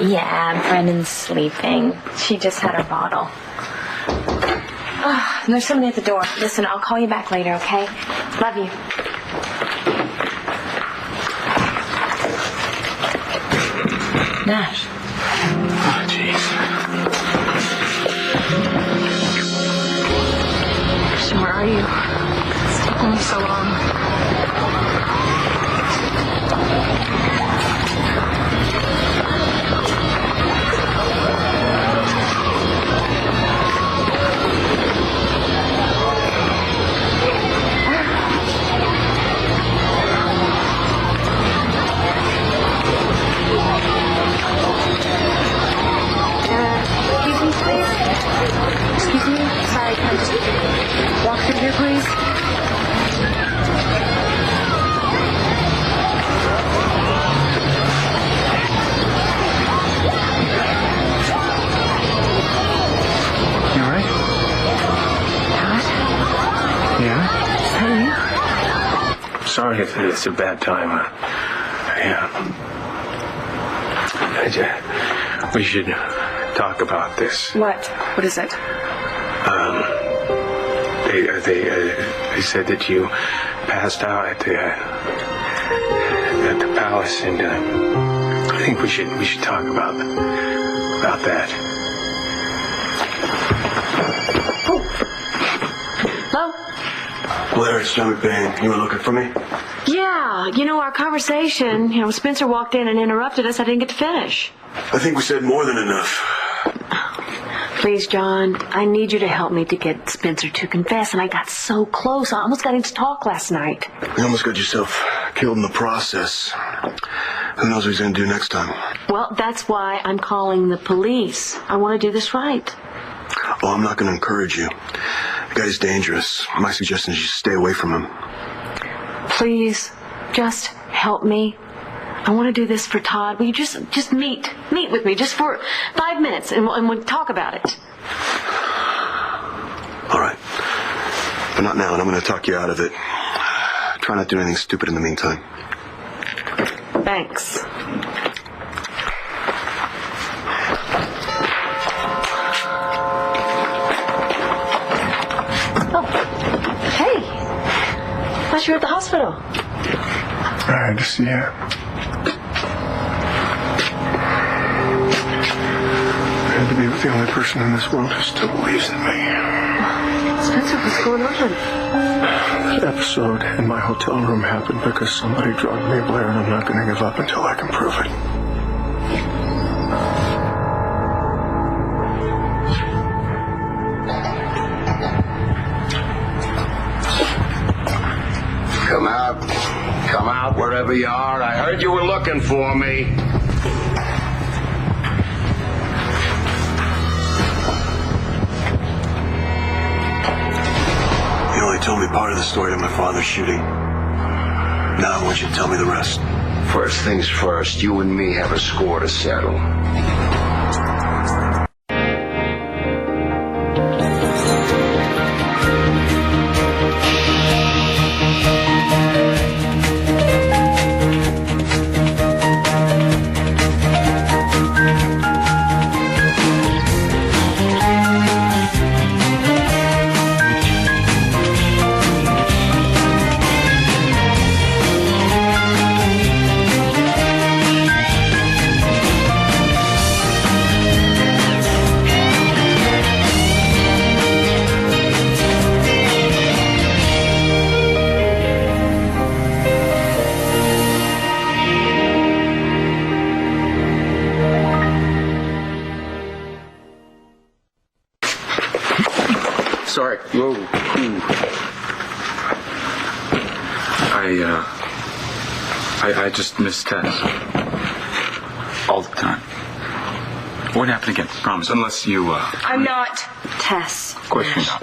Yeah, Brendan's sleeping. She just had her bottle. Oh, there's somebody at the door. Listen, I'll call you back later, okay? Love you. Nash. Oh, jeez. So where are you? It's taking me so long. Excuse me? Sorry, can I just walk through here, please? You all right? Dad? Yeah? Is that you? Sorry if it's a bad time. We should talk about this. What? What is it? They said that you passed out at the palace, and I think we should talk about that. Hello? Blair, it's John McBain. You were looking for me? Yeah, our conversation, Spencer walked in and interrupted us. I didn't get to finish. I think we said more than enough. Please, John, I need you to help me to get Spencer to confess, and I got so close. I almost got him to talk last night. You almost got yourself killed in the process. Who knows what he's going to do next time? Well, that's why I'm calling the police. I want to do this right. Well, I'm not going to encourage you. The guy's dangerous. My suggestion is you stay away from him. Please, just help me. I want to do this for Todd. Will you just meet with me just for 5 minutes, and we'll talk about it. All right. But not now, and I'm going to talk you out of it. Try not to do anything stupid in the meantime. Thanks. Oh, hey. I thought you were at the hospital. I had to see you. I had to be with the only person in this world who still believes in me. Spencer, what's going on? The episode in my hotel room happened because somebody drugged me, Blair, and I'm not going to give up until I can prove it. Come out wherever you are. I heard you were looking for me. You only told me part of the story of my father's shooting. Now I want you to tell me the rest. First things first, you and me have a score to settle. Sorry. Whoa. I just miss Tess. All the time. Won't happen again, promise. Unless you, I'm not Tess. Of course you're not.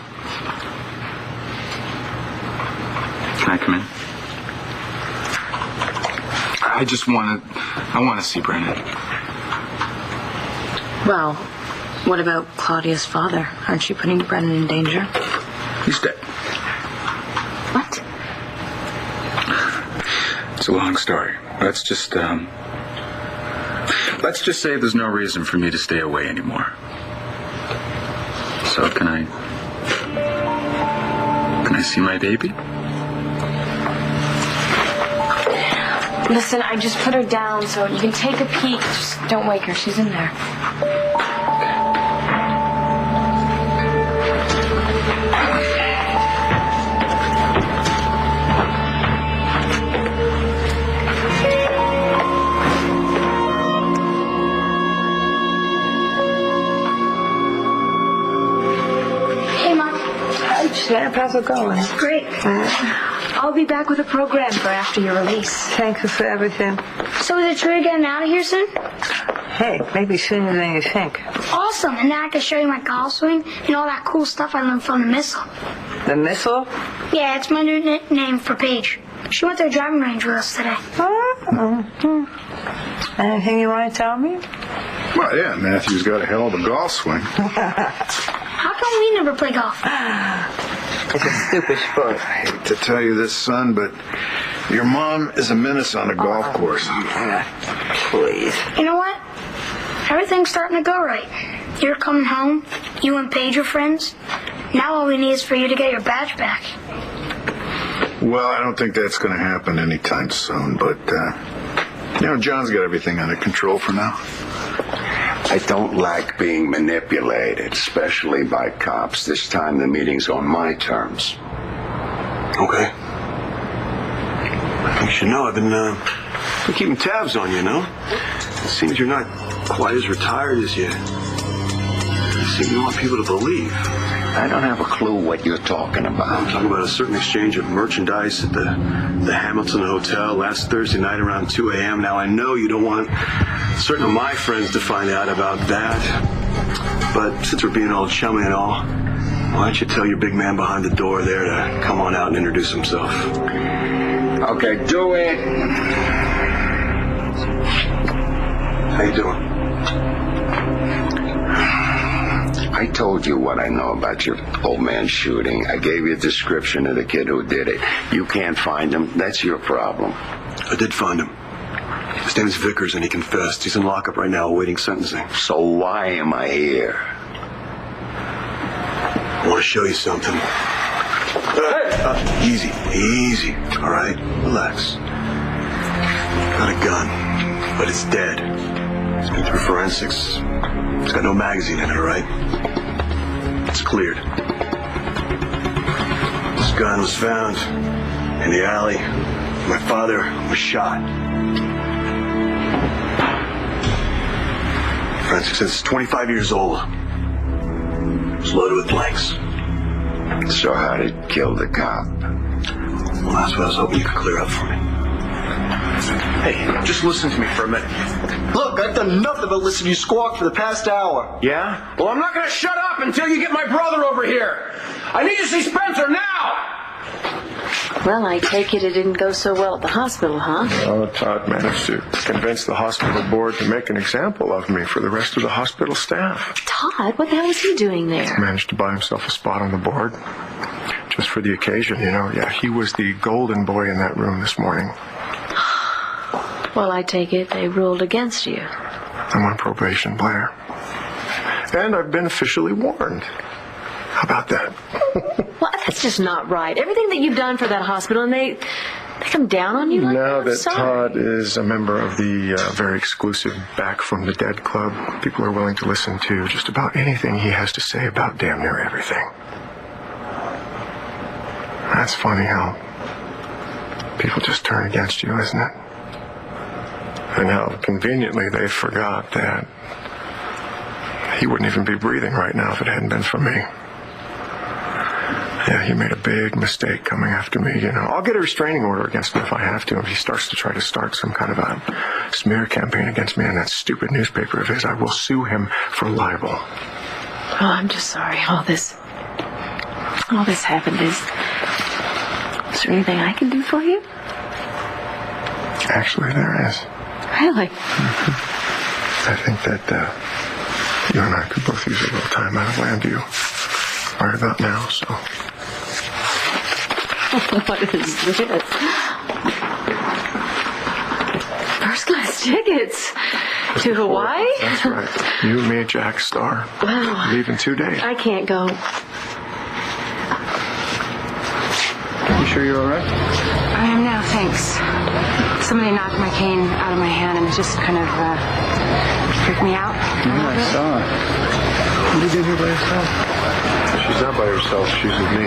Can I come in? I want to see Brennan. Well, what about Claudia's father? Aren't you putting Brennan in danger? He's dead. What? It's a long story. Let's just, let's just say there's no reason for me to stay away anymore. So can I see my baby? Listen, I just put her down so you can take a peek. Just don't wake her. She's in there. Hey, Mom. Snap, how's it going? Great. I'll be back with a program for after your release. Thank you for everything. So is it true you're getting out of here soon? Hey, maybe sooner than you think. Awesome. And then I can show you my golf swing and all that cool stuff I learned from the missile. The missile? Yeah, it's my new nickname for Paige. She went to a driving range with us today. Anything you want to tell me? Well, yeah, Matthew's got a hell of a golf swing. How come we never play golf? It's a stupid sport. I hate to tell you this, son, but your mom is a menace on a golf course. Please. You know what? Everything's starting to go right. You're coming home. You and Paige are friends. Now all we need is for you to get your badge back. Well, I don't think that's going to happen anytime soon, but, John's got everything under control for now. I don't like being manipulated, especially by cops. This time the meeting's on my terms. Okay. You should know I've been keeping tabs on you, no? It seems you're not quite as retired as you seem you want people to believe. I don't have a clue what you're talking about. I'm talking about a certain exchange of merchandise at the Hamilton Hotel last Thursday night around 2 a.m. Now, I know you don't want certain of my friends to find out about that. But since we're being all chummy and all, why don't you tell your big man behind the door there to come on out and introduce himself? Okay, do it. How you doing? I told you what I know about your old man shooting. I gave you a description of the kid who did it. You can't find him. That's your problem. I did find him. His name is Vickers, and he confessed. He's in lockup right now awaiting sentencing. So why am I here? I want to show you something. Easy. All right, relax. Got a gun, but it's dead. It's been through forensics. It's got no magazine in it, all right? It's cleared. This gun was found in the alley. My father was shot. Forensics says it's 25 years old. It's loaded with blanks. So how did it kill the cop? Well, that's what I was hoping you could clear up for me. Hey, just listen to me for a minute. Look, I've done nothing but listen to you squawk for the past hour. Yeah? Well, I'm not going to shut up until you get my brother over here. I need to see Spencer now! Well, I take it didn't go so well at the hospital, huh? Oh, Todd managed to convince the hospital board to make an example of me for the rest of the hospital staff. Todd, what the hell was he doing there? Managed to buy himself a spot on the board. Just for the occasion, Yeah, he was the golden boy in that room this morning. Well, I take it they ruled against you. I'm on probation, Blair. And I've been officially warned. How about that? Well, that's just not right. Everything that you've done for that hospital, and they come down on you like that? Now I'm that sorry. Todd is a member of the very exclusive Back from the Dead Club, people are willing to listen to just about anything he has to say about damn near everything. That's funny how people just turn against you, isn't it? And how conveniently they forgot that he wouldn't even be breathing right now if it hadn't been for me. Yeah, he made a big mistake coming after me, I'll get a restraining order against him if I have to. If he starts to try to start some kind of a smear campaign against me in that stupid newspaper of his, I will sue him for libel. Oh, I'm just sorry all this happened. Is there anything I can do for you? Actually, there is. Really? I think that you and I could both use a little time out of land you right about now, so. What is this? First class tickets. To Hawaii? That's right. You, me, Jack, Star. Wow. Leave in 2 days. I can't go. You sure you're all right? I am now, thanks. Somebody knocked my cane out of my hand and it just kind of freaked me out. Yeah, I saw it. What did you do here by yourself? She's not by herself. She's with me.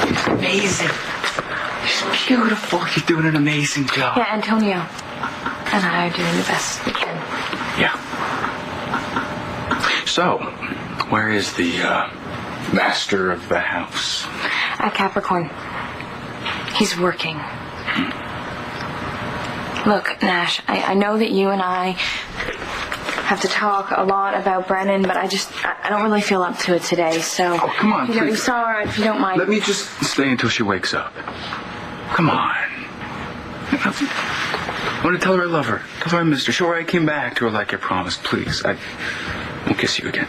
He's amazing. He's beautiful. You're doing an amazing job. Yeah, Antonio and I are doing the best we can. Yeah. So, where is the master of the house? At Capricorn. He's working. Look, Nash, I know that you and I have to talk a lot about Brennan, but I don't really feel up to it today, so... Oh, come on, please. Sorry, if you don't mind. Let me just stay until she wakes up. Come on. I want to tell her I love her. Tell her I missed her. Show her I came back to her like I promised. Please, I won't kiss you again.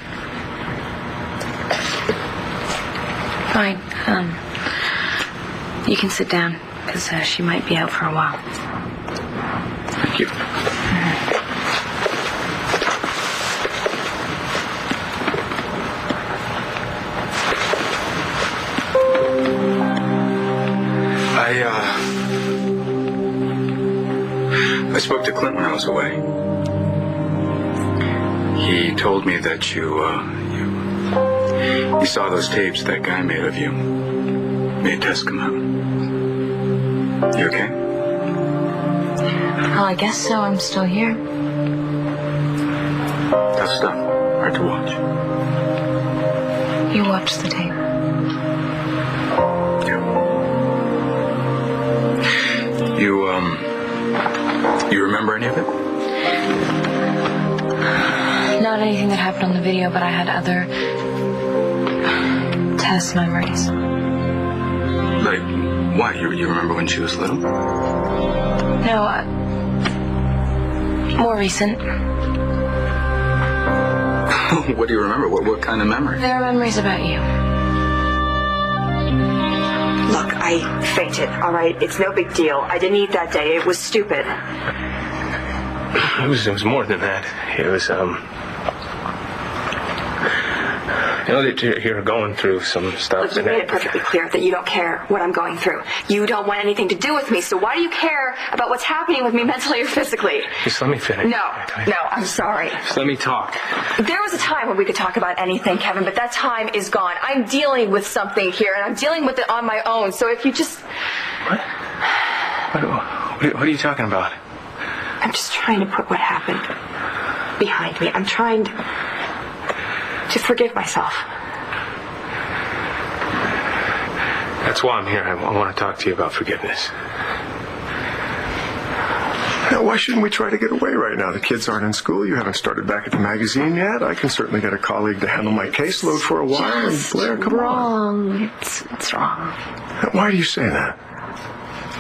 Fine. You can sit down, because she might be out for a while. Thank you. I spoke to Clint when I was away. He told me that you saw those tapes that guy made of you. Made Tess come out. You okay? Well, I guess so. I'm still here. Tough stuff. Hard to watch. You watched the tape. You remember any of it? Not anything that happened on the video, but I had other Tess memories. Like, what? You remember when she was little? No, more recent. What do you remember? What kind of memory? There are memories about you. Look, I fainted, all right? It's no big deal. I didn't eat that day. It was stupid. It was more than that. It was, you know that you're going through some stuff. Look, you made it perfectly clear that you don't care what I'm going through. You don't want anything to do with me, so why do you care about what's happening with me mentally or physically? Just let me finish. No, I'm sorry. Just let me talk. There was a time when we could talk about anything, Kevin, but that time is gone. I'm dealing with something here, and I'm dealing with it on my own, so if you just... What are you talking about? I'm just trying to put what happened behind me. I'm trying to forgive myself. That's why I'm here. I want to talk to you about forgiveness. Now, why shouldn't we try to get away right now? The kids aren't in school. You haven't started back at the magazine yet. I can certainly get a colleague to handle my caseload for a while. And Blair, come on. It's wrong. Why do you say that?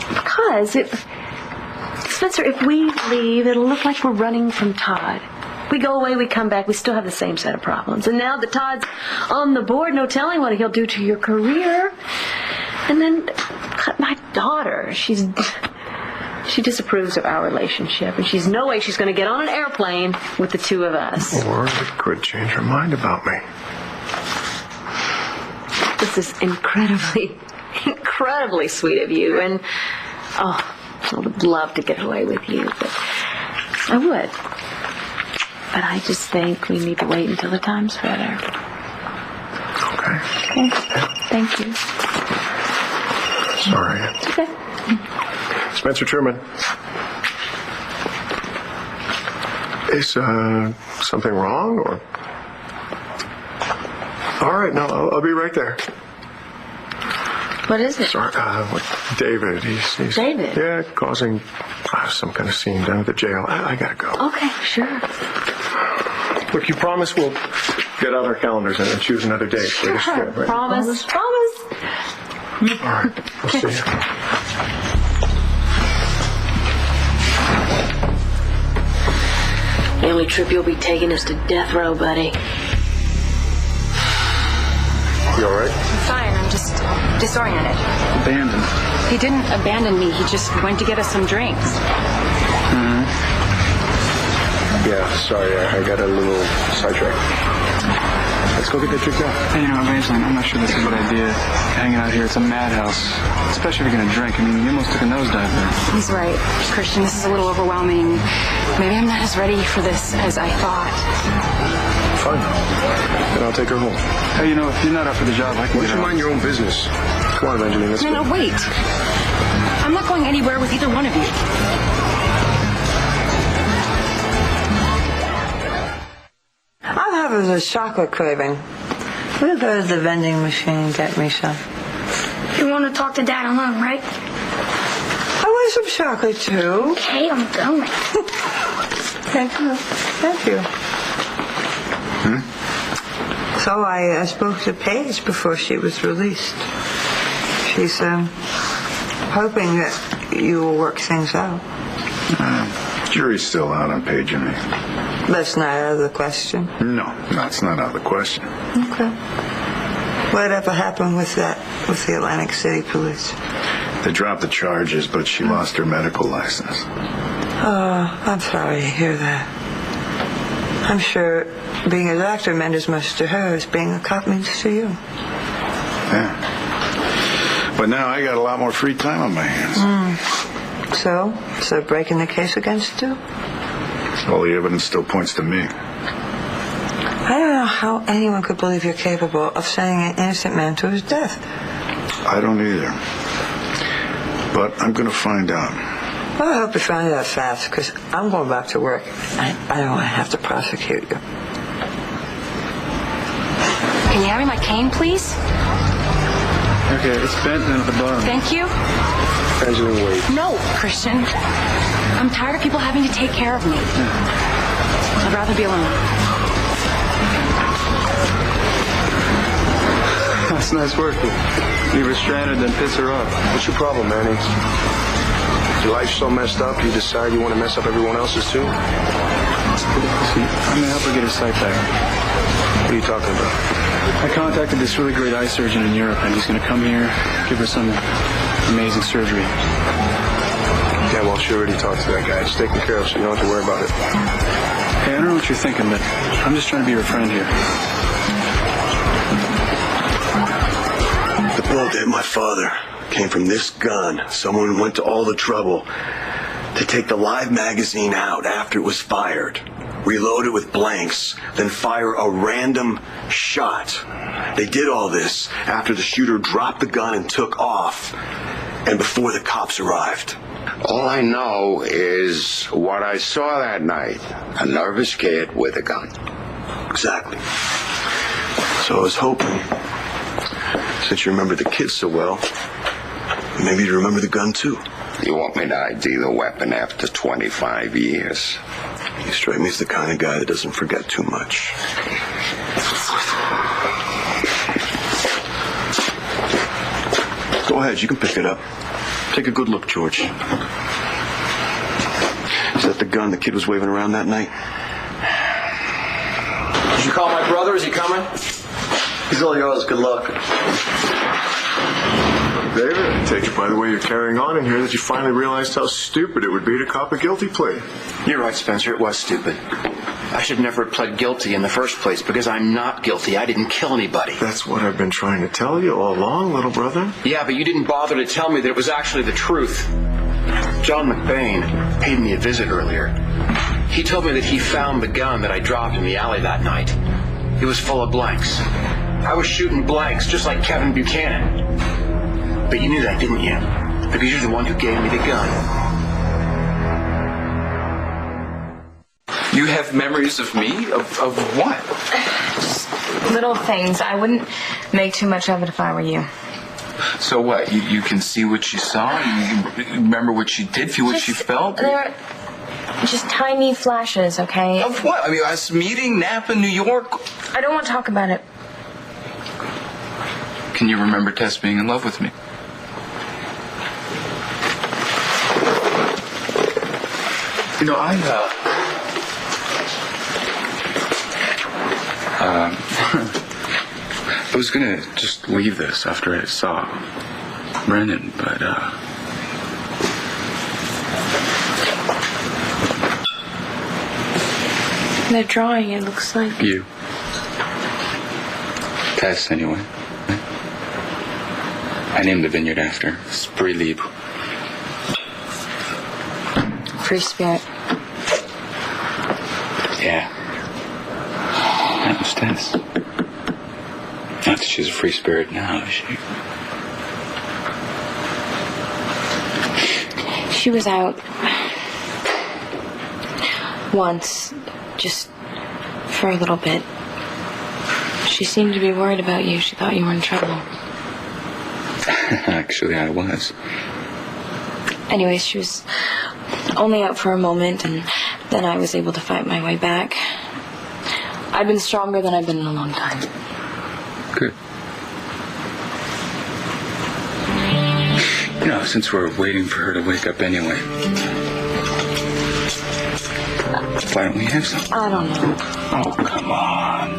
Because Spencer, if we leave, it'll look like we're running from Todd. We go away, we come back, we still have the same set of problems. And now that Todd's on the board, no telling what he'll do to your career. And then my daughter, she disapproves of our relationship, and she's no way she's going to get on an airplane with the two of us. Or it could change her mind about me. This is incredibly sweet of you, and I would love to get away with you, but I would. But I just think we need to wait until the time's better. Okay. Thank you. Sorry. Okay. Spencer Truman. Is something wrong, or? All right, no, I'll be right there. What is it? Sorry, David. He's David? Yeah, causing some kind of scene down at the jail. I gotta go. Okay, sure. Look, you promise we'll get out our calendars and choose another date. Sure. Right? Promise. All right, we'll see you. The only trip you'll be taking is to death row, buddy. You all right? I'm fine. I'm just disoriented. Abandoned. He didn't abandon me. He just went to get us some drinks. Yeah, sorry, I got a little sidetracked. Let's go get that drink now. Hey, Evangeline, I'm not sure that's a good idea. Hanging out here, it's a madhouse. Especially if you're gonna drink. I mean, you almost took a nosedive there. He's right, Christian. This is a little overwhelming. Maybe I'm not as ready for this as I thought. Fine. Then I'll take her home. Hey, if you're not up for the job, I can Why get don't you out. mind your own business? Come on, Evangeline, let's go. No, wait. I'm not going anywhere with either one of you. I'm having a chocolate craving. We'll go to the vending machine and get me some. You want to talk to Dad alone, right? I want some chocolate too. Okay, I'm going. Thank you. Thank you. So I spoke to Paige before she was released. She's hoping that you will work things out. Jury's still out on Paige and me. That's not out of the question. No, it's not out of the question. Okay. Whatever happened with the Atlantic City Police? They dropped the charges, but she lost her medical license. Oh, I'm sorry to hear that. I'm sure being a doctor meant as much to her as being a cop means to you. Yeah. But now I got a lot more free time on my hands. So breaking the case against you? All the evidence still points to me. I don't know how anyone could believe you're capable of sending an innocent man to his death. I don't either. But I'm going to find out. Well, I hope you find out fast, because I'm going back to work. I don't want to have to prosecute you. Can you hand me my cane, please? Okay, it's bent and at the bottom. Thank you. Evangeline, wait. No, Christian. I'm tired of people having to take care of me. I'd rather be alone. That's nice work. Leave her stranded, then piss her off. What's your problem, Manny? Your life's so messed up, you decide you want to mess up everyone else's too? See, I'm gonna help her get her sight back. What are you talking about? I contacted this really great eye surgeon in Europe, and he's gonna come here, give her some amazing surgery. Yeah, well, she already talked to that guy. It's taken care of, so you don't have to worry about it. Hey, I don't know what you're thinking, but I'm just trying to be your friend here. The bullet that hit my father came from this gun. Someone went to all the trouble to take the live magazine out after it was fired, reload it with blanks, then fire a random shot. They did all this after the shooter dropped the gun and took off, and before the cops arrived. All I know is what I saw that night. A nervous kid with a gun. Exactly. So I was hoping, since you remember the kid so well, maybe you remember the gun too. You want me to ID the weapon after 25 years? You strike me as the kind of guy that doesn't forget too much. Go ahead, you can pick it up. Take a good look, George. Is that the gun the kid was waving around that night? Did you call my brother? Is he coming? He's all yours. Good luck. David, I take it by the way you're carrying on in here that you finally realized how stupid it would be to cop a guilty plea. You're right, Spencer. It was stupid. I should never have pled guilty in the first place because I'm not guilty. I didn't kill anybody. That's what I've been trying to tell you all along, little brother. Yeah, but you didn't bother to tell me that it was actually the truth. John McBain paid me a visit earlier. He told me that he found the gun that I dropped in the alley that night. It was full of blanks. I was shooting blanks just like Kevin Buchanan. But you knew that, didn't you? Because you're the one who gave me the gun. You have memories of me? Of what? Just little things. I wouldn't make too much of it if I were you. So what? You can see what she saw? You remember what she did, feel what she felt? They're just tiny flashes, okay? Of what? I mean, us meeting, Napa, New York? I don't want to talk about it. Can you remember Tess being in love with me? You know, I was gonna just leave this after I saw Brendan, but The drawing, it looks like. you. Tess, anyway. I named the vineyard after. Spree Libre. Free spirit. Yeah. That was Tess. Not that she's a free spirit now, is she? She was out once, just for a little bit. She seemed to be worried about you. She thought you were in trouble. Actually, I was. Anyways, she was only out for a moment, and then I was able to fight my way back. I've been stronger than I've been in a long time. Good. You know, since we're waiting for her to wake up anyway, why don't we have some? I don't know. Oh, come on.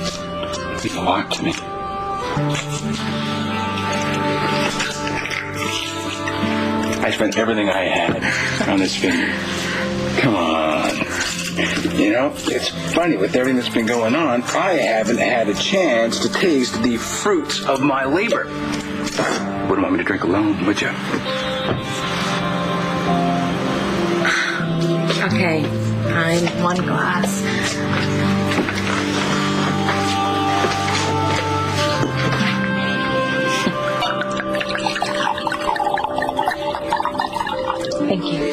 Mean a lot to me. I spent everything I had on this vineyard. Come on. You know, it's funny, with everything that's been going on, I haven't had a chance to taste the fruits of my labor. Wouldn't want me to drink alone, would you? Okay, fine. One glass. Thank you.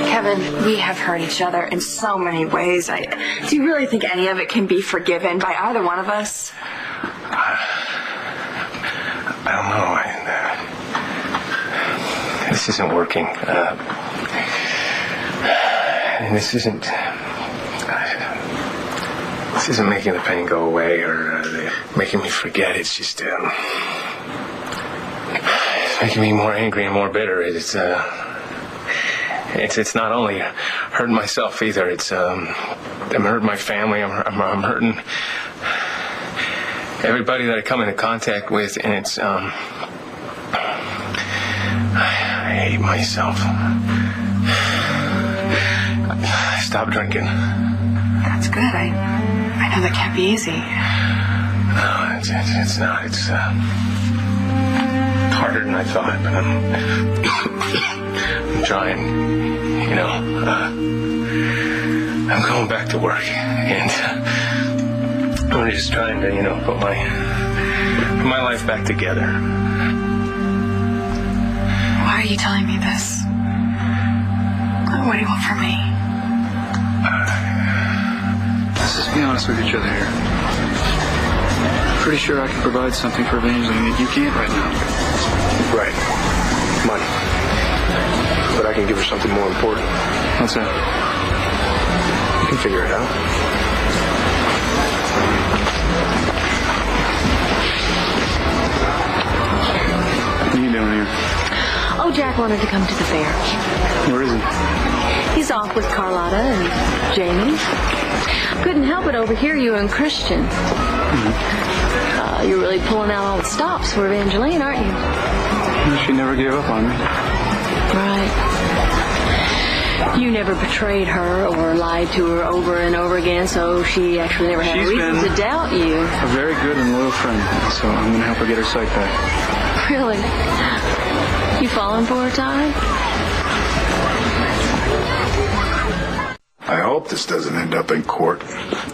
Kevin, we have hurt each other in so many ways. Do you really think any of it can be forgiven by either one of us? I don't know. This isn't working. And this isn't making the pain go away or making me forget. It's just it's making me more angry and more bitter. It's not only hurting myself either. It's I'm hurting my family. I'm hurting everybody that I come into contact with, and it's I hate myself. I stopped drinking. That's good. I know that can't be easy. No, it's not. It's harder than I thought, but I'm trying. You know, I'm going back to work, and I'm just trying to, put my life back together. Why are you telling me this? What do you want from me? Let's just be honest with each other here. Pretty sure I can provide something for Evangeline that you can't right now. Right. Money. But I can give her something more important. What's that? You can figure it out. What are you doing here? Oh, Jack wanted to come to the fair. Where is he? He's off with Carlotta and Jamie. Couldn't help but overhear you and Christian. You're really pulling out all the stops for Evangeline, aren't you? She never gave up on me. Right. You never betrayed her or lied to her over and over again, so she actually never had a reason to doubt you. A very good and loyal friend, so I'm going to help her get her sight back. Really? You falling for her, Ty? I hope this doesn't end up in court.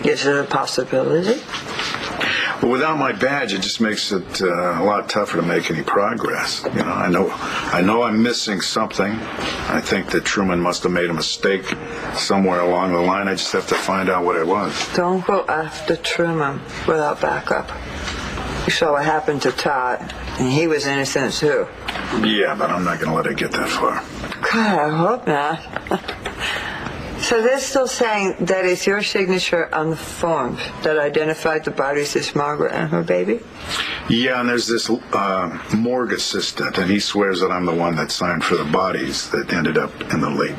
Is it a possibility? But without my badge, it just makes it a lot tougher to make any progress. I know I'm missing something. I think that Truman must have made a mistake somewhere along the line. I just have to find out what it was. Don't go after Truman without backup. You saw what happened to Todd, and he was innocent too. Yeah, but I'm not going to let it get that far. God, I hope not. So they're still saying that it's your signature on the forms that identified the bodies as Margaret and her baby? Yeah, and there's this morgue assistant, and he swears that I'm the one that signed for the bodies that ended up in the lake.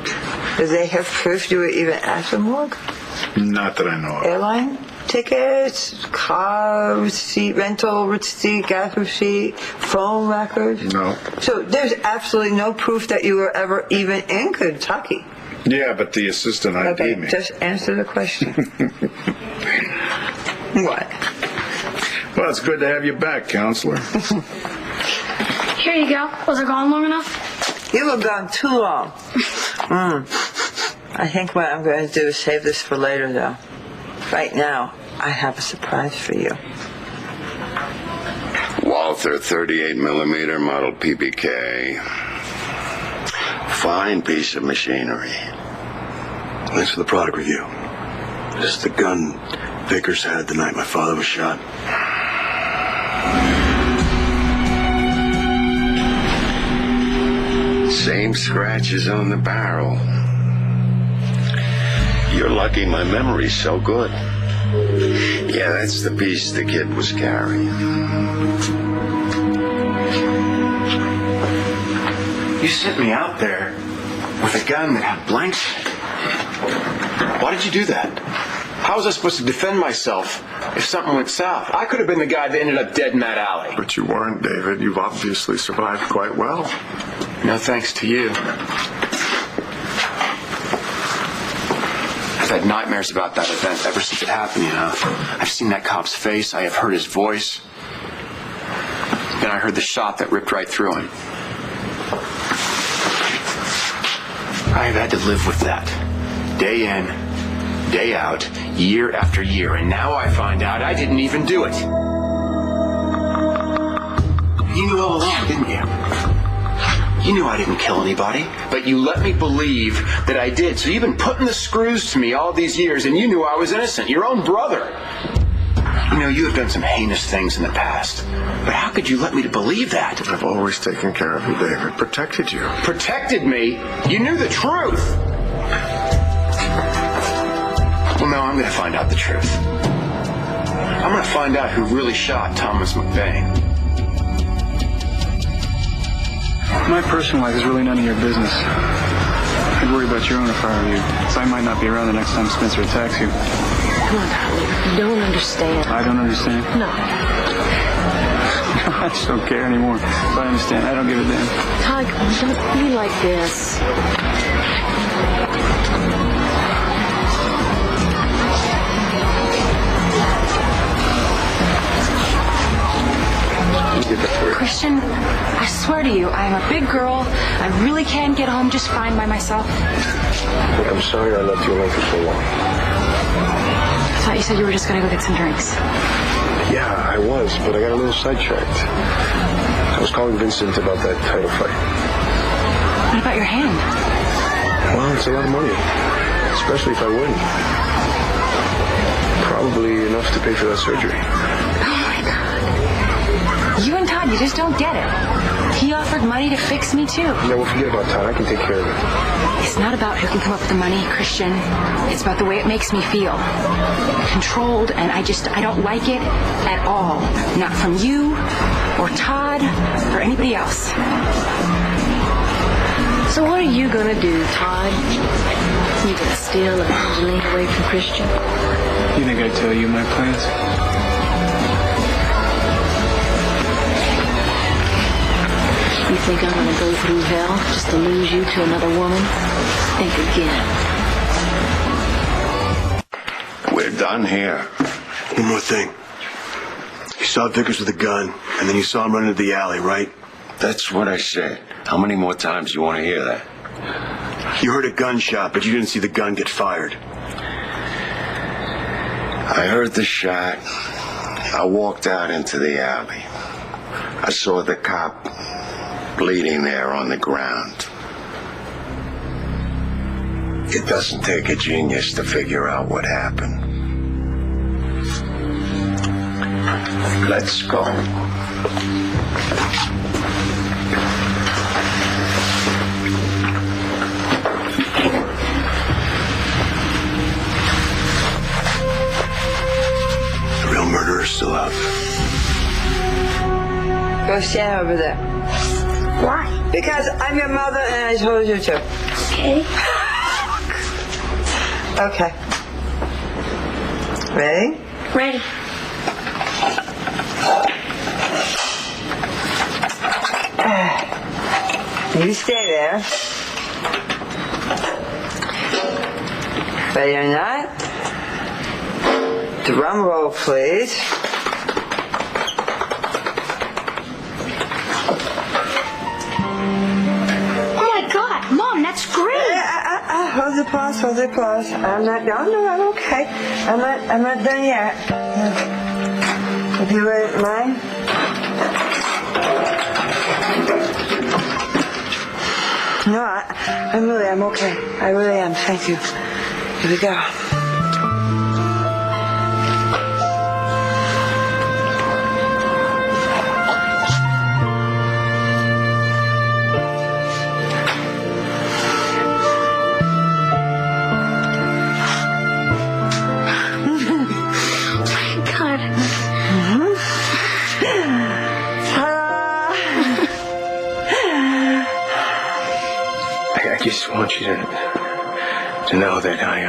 Do they have proof you were even at the morgue? Not that I know of. Airline tickets, car receipt, rental receipt, gas receipt, phone records? No. So there's absolutely no proof that you were ever even in Kentucky? Yeah, but the assistant ID'd me. Just answer the question. What? Well, it's good to have you back, counselor. Here you go. Was it gone long enough? You were gone too long. I think what I'm going to do is save this for later, though. Right now, I have a surprise for you. Walther 38mm model PPK. Fine piece of machinery. Thanks for the product review. This is the gun Vickers had the night my father was shot. Same scratches on the barrel. You're lucky my memory's so good. Yeah, that's the piece the kid was carrying. You sent me out there with a gun that had blanks in it. Why did you do that? How was I supposed to defend myself if something went south? I could have been the guy that ended up dead in that alley. But you weren't, David. You've obviously survived quite well. No thanks to you. I've had nightmares about that event ever since it happened, you know. I've seen that cop's face. I have heard his voice. Then I heard the shot that ripped right through him. I have had to live with that. Day in, day out, year after year, and now I find out I didn't even do it. You knew all along, didn't you? You knew I didn't kill anybody, but you let me believe that I did. So you've been putting the screws to me all these years, and you knew I was innocent. Your own brother. You know, you have done some heinous things in the past. But how could you let me to believe that? I've always taken care of you, David. Protected you. Protected me? You knew the truth. Well, now I'm going to find out the truth. I'm going to find out who really shot Thomas McBain. My personal life is really none of your business. I'd worry about your own if I were you, so I might not be around the next time Spencer attacks you. Come on, darling. You don't understand. I don't understand? No. I just don't care anymore. If I understand, I don't give a damn. Todd, don't be like this. Christian, I swear to you, I'm a big girl. I really can get home just fine by myself. I'm sorry I left you alone for so long. I thought you said you were just going to go get some drinks. Yeah, I was, but I got a little sidetracked. I was calling Vincent about that title fight. What about your hand? Well, it's a lot of money, especially if I win. Probably enough to pay for that surgery. You and Todd, you just don't get it. He offered money to fix me, too. Yeah, well, forget about Todd. I can take care of it. It's not about who can come up with the money, Christian. It's about the way it makes me feel. Controlled, and I don't like it at all. Not from you, or Todd, or anybody else. So what are you gonna do, Todd? You gonna steal Evangeline away from Christian? You think I'd tell you my plans? You think I'm gonna go through hell just to lose you to another woman? Think again. We're done here. One more thing. You saw Vickers with a gun, and then you saw him run into the alley, right? That's what I said. How many more times do you want to hear that? You heard a gunshot, but you didn't see the gun get fired. I heard the shot. I walked out into the alley. I saw the cop bleeding there on the ground. It doesn't take a genius to figure out what happened. Let's go. Go stand over there. Why? Because I'm your mother and I told you to. Okay. Okay. Ready? Ready. You stay there. Ready or not? Drum roll, please. Oh my God, Mom, that's great. Hold the applause, hold the applause. I'm okay. I'm not done yet. If you wouldn't mind. No, I'm okay. I really am. Thank you. Here we go. I just want you to know that I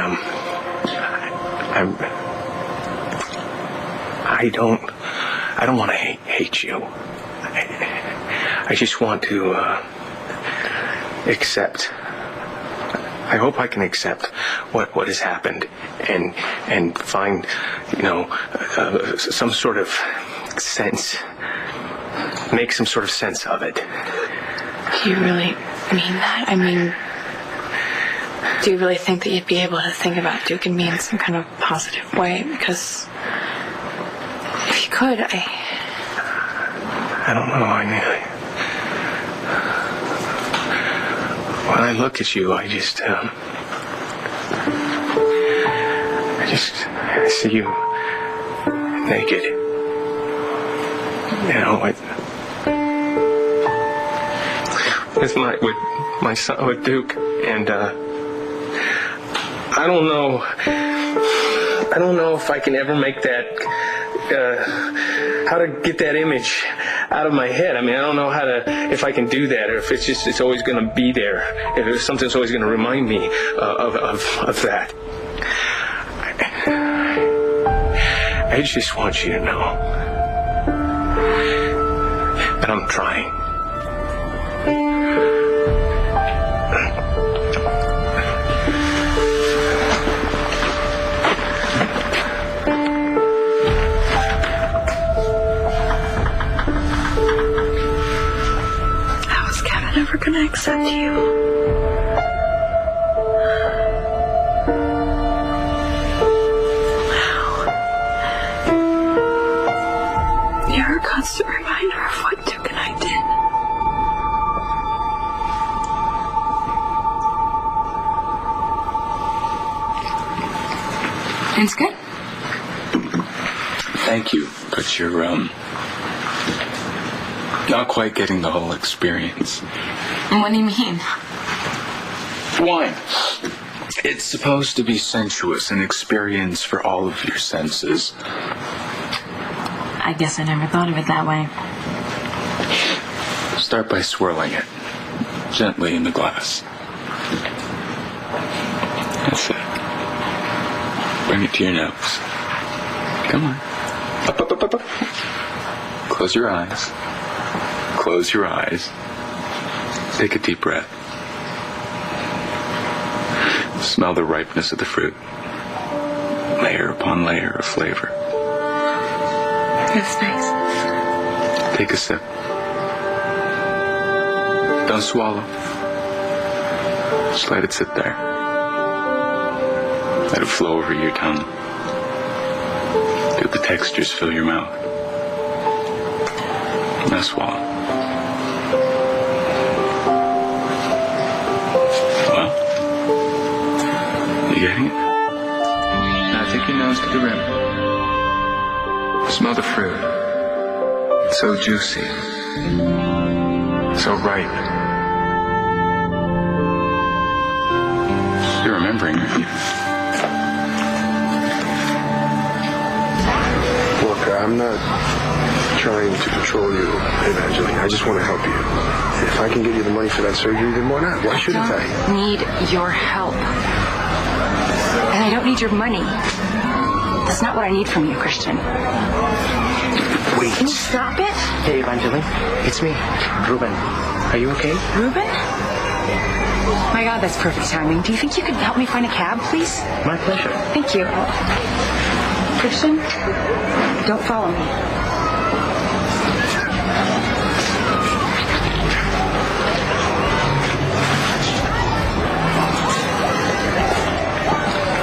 don't want to hate you. I just want to accept. I hope I can accept what has happened and find, some sort of sense, make some sort of sense of it. Do you really mean that? I mean, do you really think that you'd be able to think about Duke and me in some kind of positive way? Because if you could, I don't know. When I look at you, I see you naked. With my son, with Duke, and I don't know if I can ever make that, how to get that image out of my head. I mean, I don't know if I can do that, or if it's always going to be there, if something's always going to remind me of that. I just want you to know that I'm trying. How is Kevin ever gonna accept you? You're a constant reminder of what Duke and I did. It's good. Thank you, but you're not quite getting the whole experience. What do you mean? Wine. It's supposed to be sensuous, an experience for all of your senses. I guess I never thought of it that way. Start by swirling it gently in the glass. That's it. Bring it to your nose. Come on. Up, up, up, up, up. Close your eyes. Close your eyes. Take a deep breath. Smell the ripeness of the fruit. Layer upon layer of flavor. That's nice. Take a sip. Don't swallow. Just let it sit there. Let it flow over your tongue. Let the textures fill your mouth. Now swallow. Well, you getting it? Now take your nose to the rim. Smell the fruit. It's so juicy. So ripe. You're remembering, aren't you? Look, I'm not trying to control you, Evangeline. I just want to help you. If I can get you the money for that surgery, then why not? Why shouldn't I? I need your help. And I don't need your money. That's not what I need from you, Christian. Wait. Can you stop it? Hey, Evangeline. It's me, Ruben. Are you okay? Ruben? My God, that's perfect timing. Do you think you could help me find a cab, please? My pleasure. Thank you. Christian, don't follow me.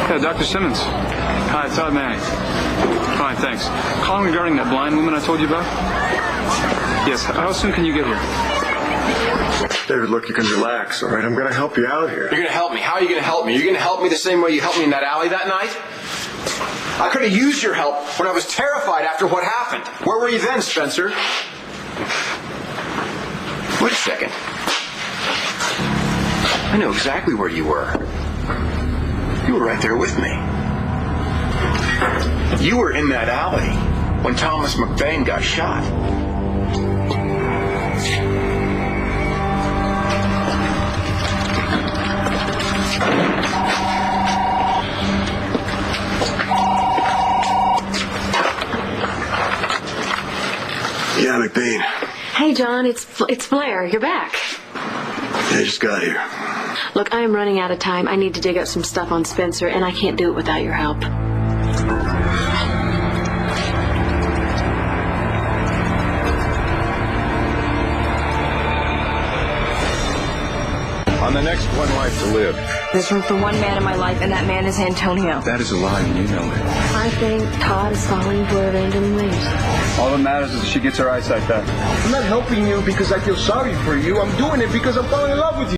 Yeah, Dr. Simmons. Hi, Todd Manning. Fine, thanks. Calling regarding that blind woman I told you about? Yes, how soon can you get here? David, look, you can relax, all right? I'm going to help you out here. You're going to help me? How are you going to help me? You're going to help me the same way you helped me in that alley that night? I could have used your help when I was terrified after what happened. Where were you then, Spencer? Wait a second. I know exactly where you were. You were right there with me. You were in that alley when Thomas McBain got shot. Yeah, McBain. Hey, John, it's Blair. You're back. I just got here. Look, I am running out of time. I need to dig up some stuff on Spencer, and I can't do it without your help. On the next One Life to Live. There's room for one man in my life, and that man is Antonio. That is a lie, and you know it. I think Todd is falling for Evangeline Williams. All that matters is that she gets her eyesight back. I'm not helping you because I feel sorry for you. I'm doing it because I'm falling in love with you.